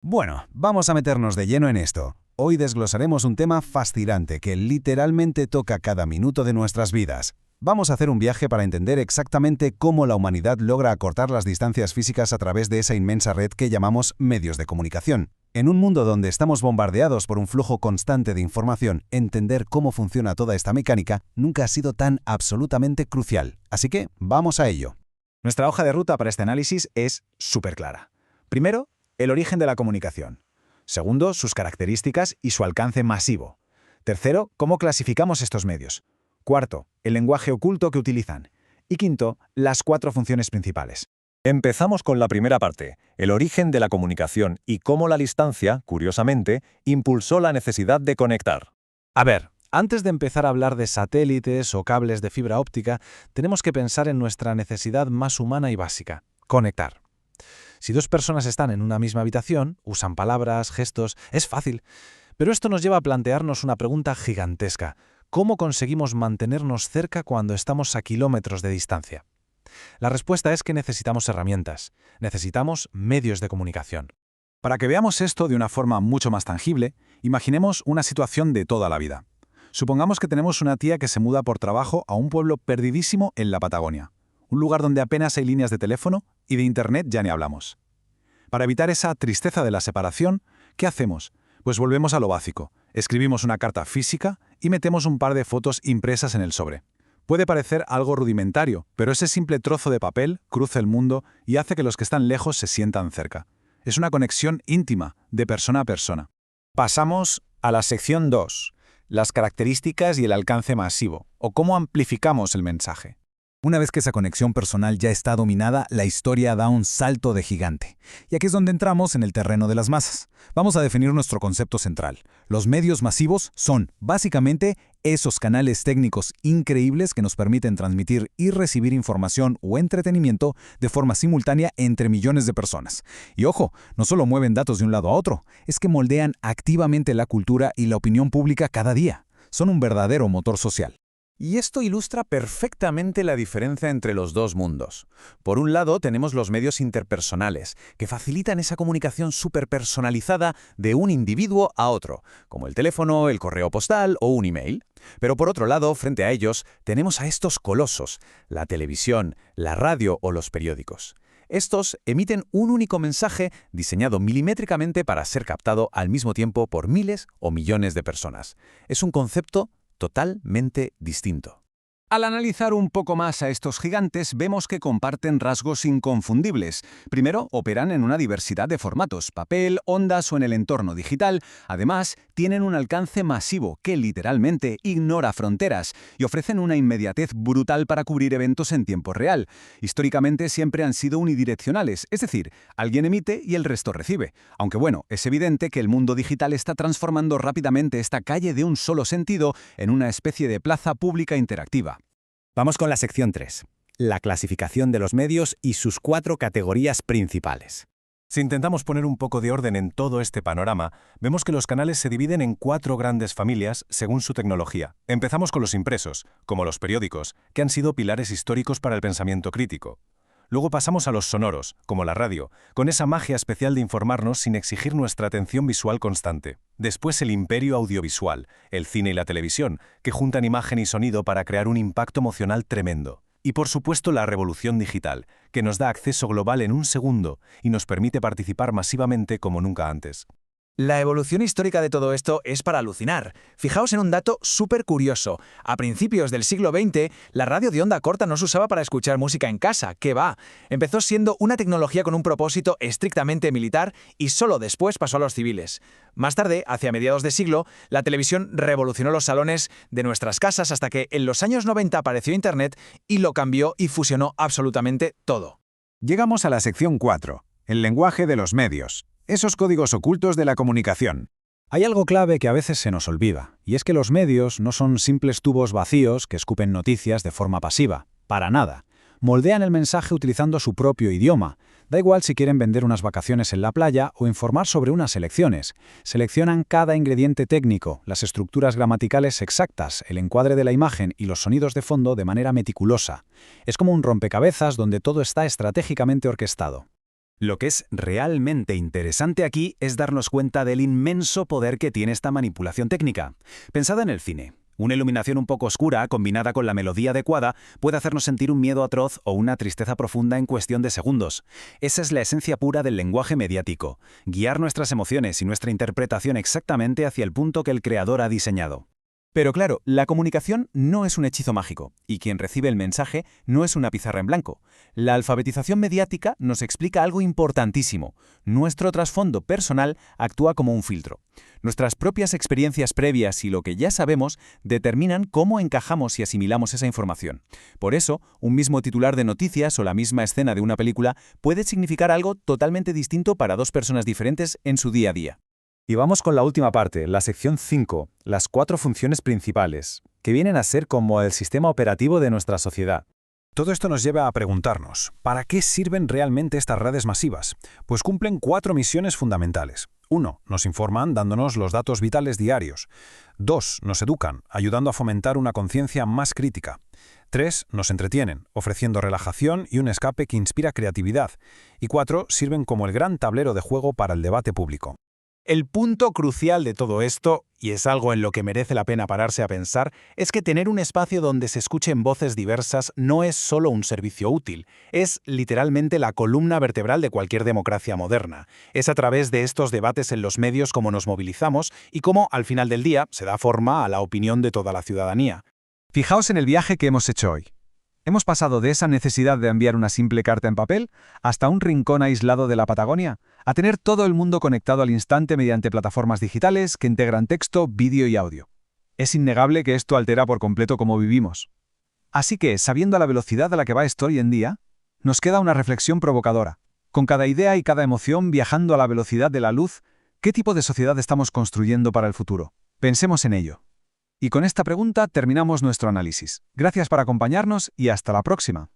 Bueno, vamos a meternos de lleno en esto. Hoy desglosaremos un tema fascinante que literalmente toca cada minuto de nuestras vidas. Vamos a hacer un viaje para entender exactamente cómo la humanidad logra acortar las distancias físicas a través de esa inmensa red que llamamos medios de comunicación. En un mundo donde estamos bombardeados por un flujo constante de información, entender cómo funciona toda esta mecánica nunca ha sido tan absolutamente crucial. Así que, vamos a ello. Nuestra hoja de ruta para este análisis es súper clara. Primero, el origen de la comunicación. Segundo, sus características y su alcance masivo. Tercero, cómo clasificamos estos medios. Cuarto, el lenguaje oculto que utilizan. Y quinto, las 4 funciones principales. Empezamos con la primera parte, el origen de la comunicación y cómo la distancia, curiosamente, impulsó la necesidad de conectar. A ver, antes de empezar a hablar de satélites o cables de fibra óptica, tenemos que pensar en nuestra necesidad más humana y básica: conectar. Si 2 personas están en una misma habitación, usan palabras, gestos, es fácil. Pero esto nos lleva a plantearnos una pregunta gigantesca: ¿cómo conseguimos mantenernos cerca cuando estamos a kilómetros de distancia? La respuesta es que necesitamos herramientas, necesitamos medios de comunicación. Para que veamos esto de una forma mucho más tangible, imaginemos una situación de toda la vida. Supongamos que tenemos una tía que se muda por trabajo a un pueblo perdidísimo en la Patagonia, un lugar donde apenas hay líneas de teléfono y de internet ya ni hablamos. Para evitar esa tristeza de la separación, ¿qué hacemos? Pues volvemos a lo básico, escribimos una carta física y metemos un par de fotos impresas en el sobre. Puede parecer algo rudimentario, pero ese simple trozo de papel cruza el mundo y hace que los que están lejos se sientan cerca. Es una conexión íntima, de persona a persona. Pasamos a la sección 2, las características y el alcance masivo, o cómo amplificamos el mensaje. Una vez que esa conexión personal ya está dominada, la historia da un salto de gigante. Y aquí es donde entramos en el terreno de las masas. Vamos a definir nuestro concepto central. Los medios masivos son, básicamente, esos canales técnicos increíbles que nos permiten transmitir y recibir información o entretenimiento de forma simultánea entre millones de personas. Y ojo, no solo mueven datos de un lado a otro, es que moldean activamente la cultura y la opinión pública cada día. Son un verdadero motor social. Y esto ilustra perfectamente la diferencia entre los dos mundos. Por un lado, tenemos los medios interpersonales, que facilitan esa comunicación superpersonalizada de un individuo a otro, como el teléfono, el correo postal o un email. Pero por otro lado, frente a ellos, tenemos a estos colosos, la televisión, la radio o los periódicos. Estos emiten un único mensaje diseñado milimétricamente para ser captado al mismo tiempo por miles o millones de personas. Es un concepto totalmente distinto. Al analizar un poco más a estos gigantes, vemos que comparten rasgos inconfundibles. Primero, operan en una diversidad de formatos, papel, ondas o en el entorno digital. Además, tienen un alcance masivo que literalmente ignora fronteras y ofrecen una inmediatez brutal para cubrir eventos en tiempo real. Históricamente siempre han sido unidireccionales, es decir, alguien emite y el resto recibe. Aunque bueno, es evidente que el mundo digital está transformando rápidamente esta calle de un solo sentido en una especie de plaza pública interactiva. Vamos con la sección 3, la clasificación de los medios y sus 4 categorías principales. Si intentamos poner un poco de orden en todo este panorama, vemos que los canales se dividen en 4 grandes familias según su tecnología. Empezamos con los impresos, como los periódicos, que han sido pilares históricos para el pensamiento crítico. Luego pasamos a los sonoros, como la radio, con esa magia especial de informarnos sin exigir nuestra atención visual constante. Después el imperio audiovisual, el cine y la televisión, que juntan imagen y sonido para crear un impacto emocional tremendo. Y por supuesto la revolución digital, que nos da acceso global en un segundo y nos permite participar masivamente como nunca antes. La evolución histórica de todo esto es para alucinar. Fijaos en un dato súper curioso. A principios del siglo XX, la radio de onda corta no se usaba para escuchar música en casa. ¿Qué va? Empezó siendo una tecnología con un propósito estrictamente militar y solo después pasó a los civiles. Más tarde, hacia mediados de siglo, la televisión revolucionó los salones de nuestras casas hasta que en los años 90 apareció Internet y lo cambió y fusionó absolutamente todo. Llegamos a la sección 4, el lenguaje de los medios. Esos códigos ocultos de la comunicación. Hay algo clave que a veces se nos olvida, y es que los medios no son simples tubos vacíos que escupen noticias de forma pasiva. Para nada. Moldean el mensaje utilizando su propio idioma. Da igual si quieren vender unas vacaciones en la playa o informar sobre unas elecciones. Seleccionan cada ingrediente técnico, las estructuras gramaticales exactas, el encuadre de la imagen y los sonidos de fondo de manera meticulosa. Es como un rompecabezas donde todo está estratégicamente orquestado. Lo que es realmente interesante aquí es darnos cuenta del inmenso poder que tiene esta manipulación técnica. Pensad en el cine. Una iluminación un poco oscura, combinada con la melodía adecuada, puede hacernos sentir un miedo atroz o una tristeza profunda en cuestión de segundos. Esa es la esencia pura del lenguaje mediático, guiar nuestras emociones y nuestra interpretación exactamente hacia el punto que el creador ha diseñado. Pero claro, la comunicación no es un hechizo mágico, y quien recibe el mensaje no es una pizarra en blanco. La alfabetización mediática nos explica algo importantísimo. Nuestro trasfondo personal actúa como un filtro. Nuestras propias experiencias previas y lo que ya sabemos determinan cómo encajamos y asimilamos esa información. Por eso, un mismo titular de noticias o la misma escena de una película puede significar algo totalmente distinto para dos personas diferentes en su día a día. Y vamos con la última parte, la sección 5, las 4 funciones principales, que vienen a ser como el sistema operativo de nuestra sociedad. Todo esto nos lleva a preguntarnos, ¿para qué sirven realmente estas redes masivas? Pues cumplen 4 misiones fundamentales. 1. Nos informan dándonos los datos vitales diarios. 2. Nos educan, ayudando a fomentar una conciencia más crítica. 3. Nos entretienen, ofreciendo relajación y un escape que inspira creatividad. Y 4. Sirven como el gran tablero de juego para el debate público. El punto crucial de todo esto, y es algo en lo que merece la pena pararse a pensar, es que tener un espacio donde se escuchen voces diversas no es solo un servicio útil, es literalmente la columna vertebral de cualquier democracia moderna. Es a través de estos debates en los medios como nos movilizamos y cómo, al final del día, se da forma a la opinión de toda la ciudadanía. Fijaos en el viaje que hemos hecho hoy. Hemos pasado de esa necesidad de enviar una simple carta en papel hasta un rincón aislado de la Patagonia, a tener todo el mundo conectado al instante mediante plataformas digitales que integran texto, vídeo y audio. Es innegable que esto altera por completo cómo vivimos. Así que, sabiendo la velocidad a la que va esto hoy en día, nos queda una reflexión provocadora. Con cada idea y cada emoción viajando a la velocidad de la luz, ¿qué tipo de sociedad estamos construyendo para el futuro? Pensemos en ello. Y con esta pregunta terminamos nuestro análisis. Gracias por acompañarnos y hasta la próxima.